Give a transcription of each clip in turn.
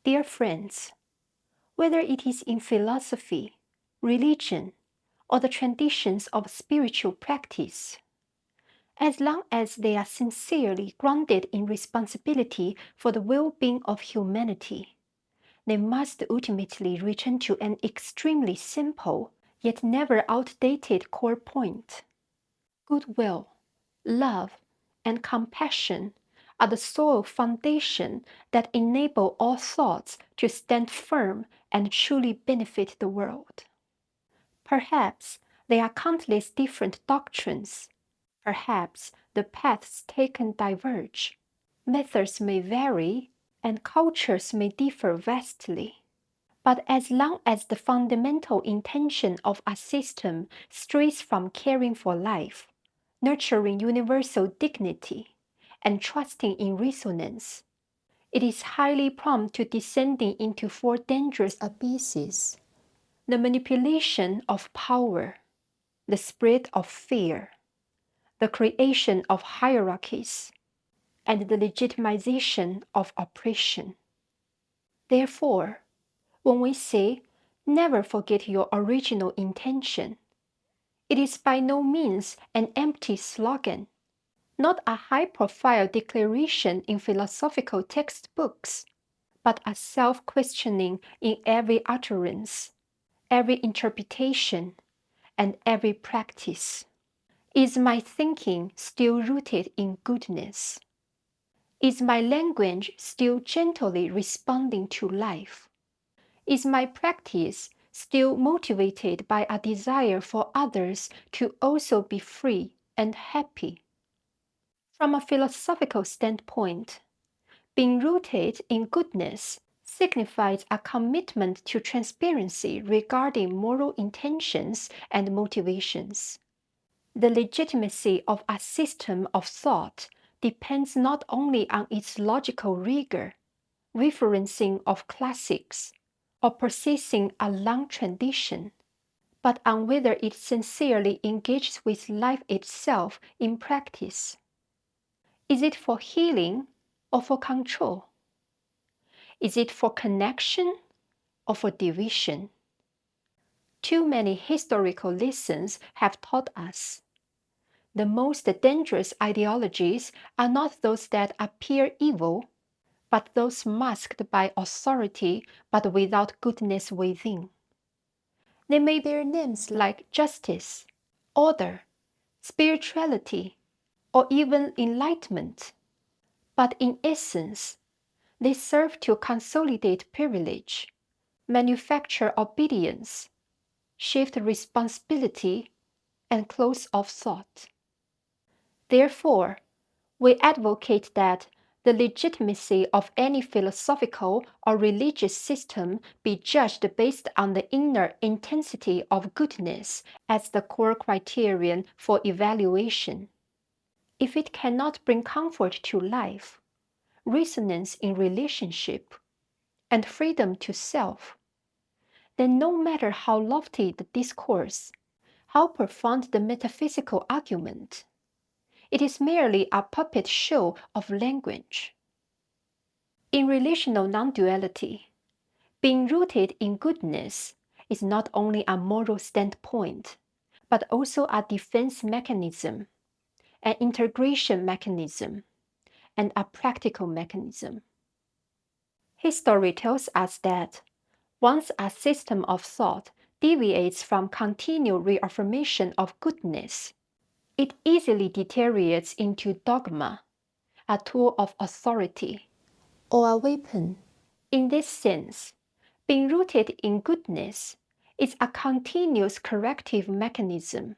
Dear friends, whether it is in philosophy, religion, or the traditions of spiritual practice, as long as they are sincerely grounded in responsibility for the well-being of humanity, they must ultimately return to an extremely simple, yet never outdated core point. Goodwill, love, and compassion are the soil foundation that enable all thoughts to stand firm and truly benefit the world. Perhaps there are countless different doctrines. Perhaps the paths taken diverge. Methods may vary, and cultures may differ vastly. But as long as the fundamental intention of a system strays from caring for life, nurturing universal dignity, and trusting in resonance, it is highly prone to descending into four dangerous abysses: the manipulation of power, the spread of fear, the creation of hierarchies, and the legitimization of oppression. Therefore, when we say, never forget your original intention, it is by no means an empty slogan, not a high-profile declaration in philosophical textbooks, but a self-questioning in every utterance, every interpretation, and every practice. Is my thinking still rooted in goodness? Is my language still gently responding to life? Is my practice still motivated by a desire for others to also be free and happy? From a philosophical standpoint, being rooted in goodness signifies a commitment to transparency regarding moral intentions and motivations. The legitimacy of a system of thought depends not only on its logical rigor, referencing of classics, or possessing a long tradition, but on whether it sincerely engages with life itself in practice. Is it for healing or for control? Is it for connection or for division? Too many historical lessons have taught us the most dangerous ideologies are not those that appear evil, but those masked by authority but without goodness within. They may bear names like justice, order, spirituality, or even enlightenment, but in essence, they serve to consolidate privilege, manufacture obedience, shift responsibility, and close off thought. Therefore, we advocate that the legitimacy of any philosophical or religious system be judged based on the inner intensity of goodness as the core criterion for evaluation. If it cannot bring comfort to life, resonance in relationship, and freedom to self, then no matter how lofty the discourse, how profound the metaphysical argument, it is merely a puppet show of language. In relational non-duality, being rooted in goodness is not only a moral standpoint, but also a defense mechanism, an integration mechanism, and a practical mechanism. History tells us that once a system of thought deviates from continual reaffirmation of goodness, it easily deteriorates into dogma, a tool of authority, or a weapon. In this sense, being rooted in goodness is a continuous corrective mechanism,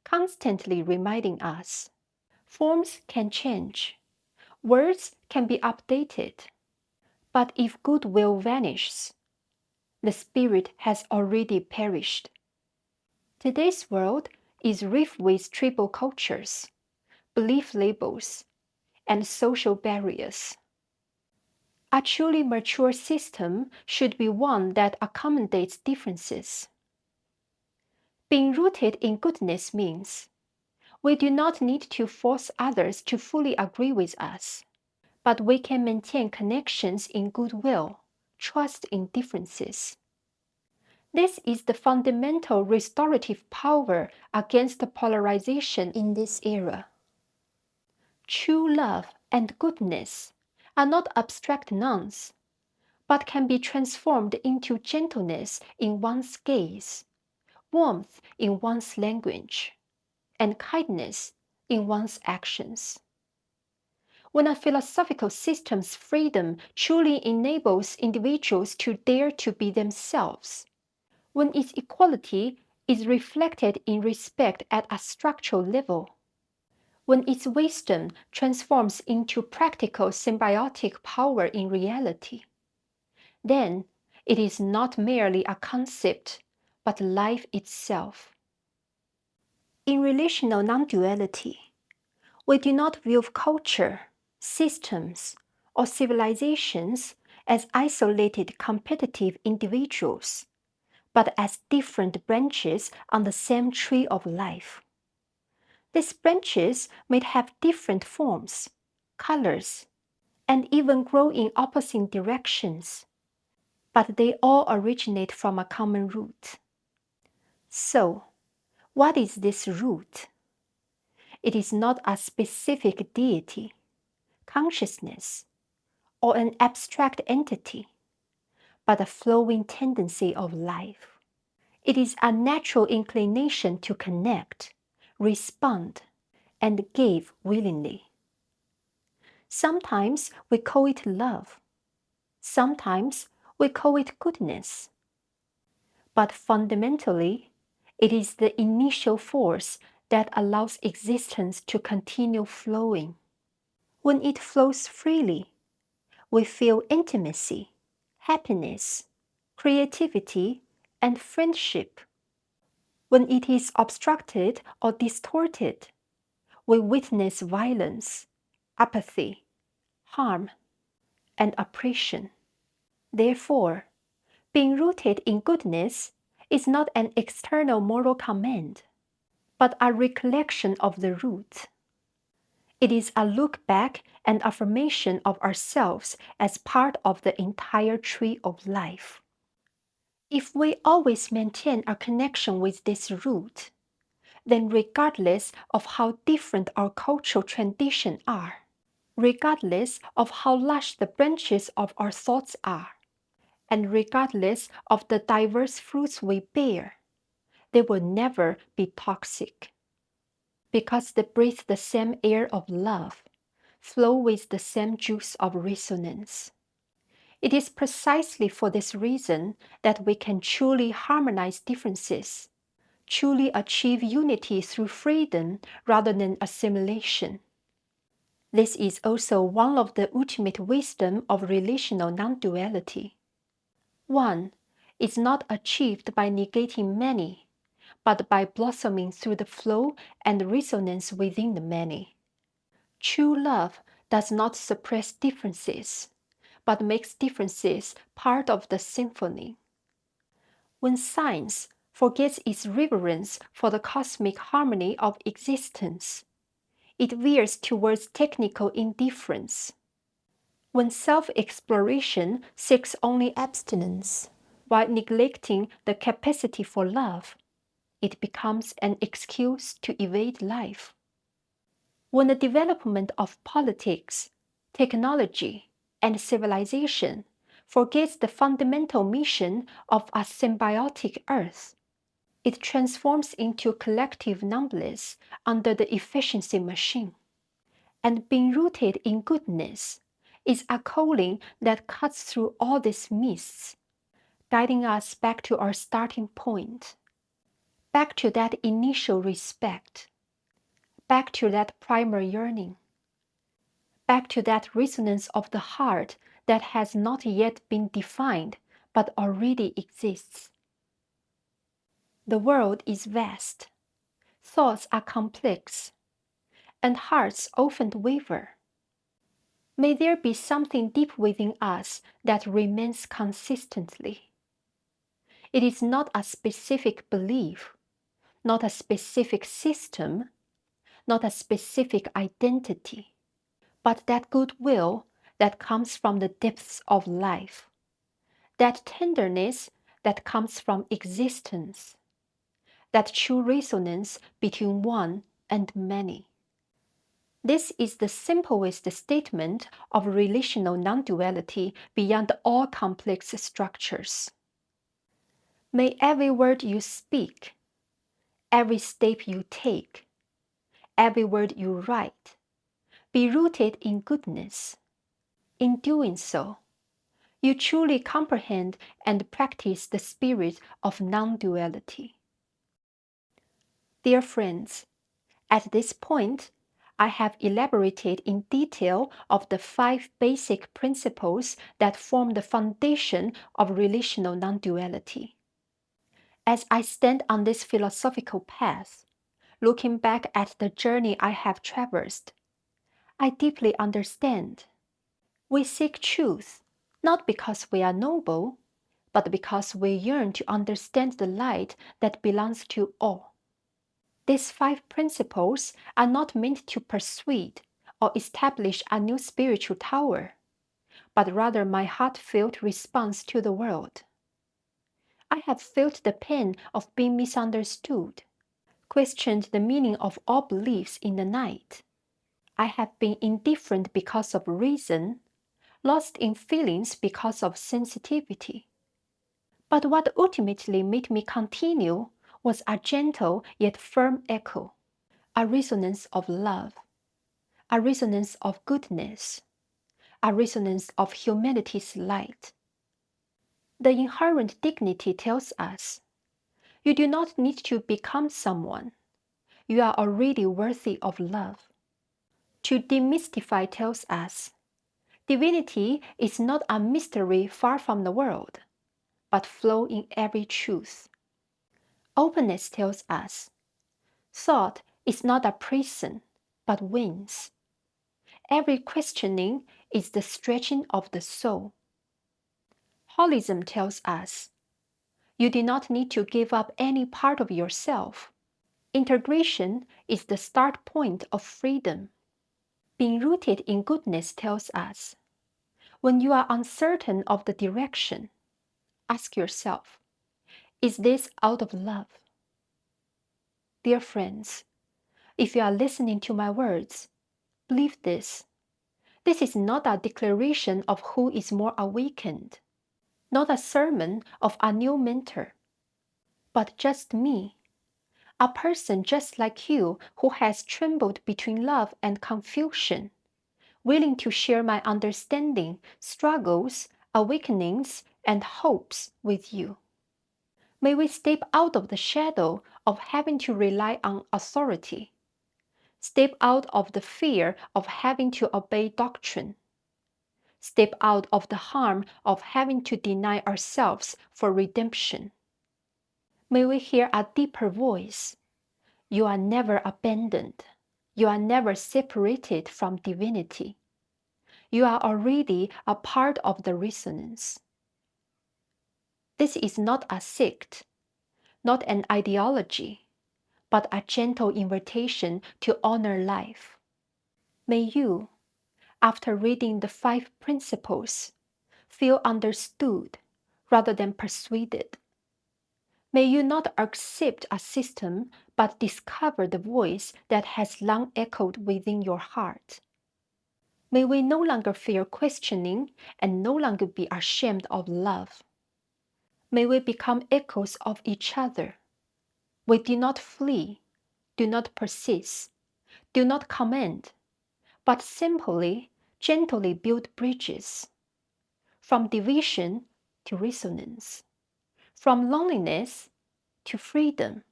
constantly reminding us forms can change, words can be updated, but if goodwill vanishes, the spirit has already perished. Today's world is rife with tribal cultures, belief labels, and social barriers. A truly mature system should be one that accommodates differences. Being rooted in goodness means we do not need to force others to fully agree with us, but we can maintain connections in goodwill, trust in differences. This is the fundamental restorative power against the polarization in this era. True love and goodness are not abstract nouns, but can be transformed into gentleness in one's gaze, warmth in one's language, and kindness in one's actions. When a philosophical system's freedom truly enables individuals to dare to be themselves, when its equality is reflected in respect at a structural level, when its wisdom transforms into practical symbiotic power in reality, then it is not merely a concept, but life itself. In relational non-duality, we do not view culture, systems, or civilizations as isolated competitive individuals, but as different branches on the same tree of life. These branches may have different forms, colors, and even grow in opposite directions, but they all originate from a common root. So, what is this root? It is not a specific deity, consciousness, or an abstract entity, but a flowing tendency of life. It is a natural inclination to connect, respond, and give willingly. Sometimes we call it love. Sometimes we call it goodness. But fundamentally, it is the initial force that allows existence to continue flowing. When it flows freely, we feel intimacy, happiness, creativity, and friendship. When it is obstructed or distorted, we witness violence, apathy, harm, and oppression. Therefore, being rooted in goodness is not an external moral command, but a recollection of the root. It is a look back and affirmation of ourselves as part of the entire tree of life. If we always maintain our connection with this root, then regardless of how different our cultural traditions are, regardless of how lush the branches of our thoughts are, and regardless of the diverse fruits we bear, they will never be toxic. Because they breathe the same air of love, flow with the same juice of resonance. It is precisely for this reason that we can truly harmonize differences, truly achieve unity through freedom rather than assimilation. This is also one of the ultimate wisdom of relational non-duality. One is not achieved by negating many, but by blossoming through the flow and resonance within the many. True love does not suppress differences, but makes differences part of the symphony. When science forgets its reverence for the cosmic harmony of existence, it veers towards technical indifference. When self-exploration seeks only abstinence, while neglecting the capacity for love, it becomes an excuse to evade life. When the development of politics, technology, and civilization forgets the fundamental mission of a symbiotic Earth, it transforms into collective numbness under the efficiency machine. And being rooted in goodness is a calling that cuts through all these mists, guiding us back to our starting point, back to that initial respect, back to that primal yearning, back to that resonance of the heart that has not yet been defined but already exists. The world is vast, thoughts are complex, and hearts often waver. May there be something deep within us that remains consistently. It is not a specific belief, not a specific system, not a specific identity, but that goodwill that comes from the depths of life, that tenderness that comes from existence, that true resonance between one and many. This is the simplest statement of relational non-duality beyond all complex structures. May every word you speak, every step you take, every word you write, be rooted in goodness. In doing so, you truly comprehend and practice the spirit of non-duality. Dear friends, at this point, I have elaborated in detail of the 5 basic principles that form the foundation of relational non-duality. As I stand on this philosophical path, looking back at the journey I have traversed, I deeply understand. We seek truth, not because we are noble, but because we yearn to understand the light that belongs to all. These 5 principles are not meant to persuade or establish a new spiritual tower, but rather my heartfelt response to the world. I have felt the pain of being misunderstood, questioned the meaning of all beliefs in the night. I have been indifferent because of reason, lost in feelings because of sensitivity. But what ultimately made me continue was a gentle yet firm echo, a resonance of love, a resonance of goodness, a resonance of humanity's light. The inherent dignity tells us, you do not need to become someone. You are already worthy of love. To demystify tells us, divinity is not a mystery far from the world, but flow in every truth. Openness tells us, thought is not a prison, but wings. Every questioning is the stretching of the soul. Holism tells us, you do not need to give up any part of yourself. Integration is the start point of freedom. Being rooted in goodness tells us, when you are uncertain of the direction, ask yourself, is this out of love? Dear friends, if you are listening to my words, believe this. This is not a declaration of who is more awakened, not a sermon of a new mentor, but just me, a person just like you who has trembled between love and confusion, willing to share my understanding, struggles, awakenings, and hopes with you. May we step out of the shadow of having to rely on authority, step out of the fear of having to obey doctrine, step out of the harm of having to deny ourselves for redemption. May we hear a deeper voice. You are never abandoned. You are never separated from divinity. You are already a part of the resonance. This is not a sect, not an ideology, but a gentle invitation to honor life. May you, after reading the 5 principles, feel understood rather than persuaded. May you not accept a system, but discover the voice that has long echoed within your heart. May we no longer fear questioning and no longer be ashamed of love. May we become echoes of each other. We do not flee, do not persist, do not command, but simply, gently build bridges. From division to resonance, from loneliness to freedom,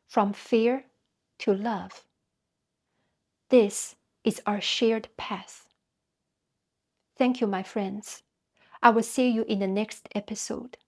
from fear to love. This is our shared path. Thank you, my friends. I will see you in the next episode.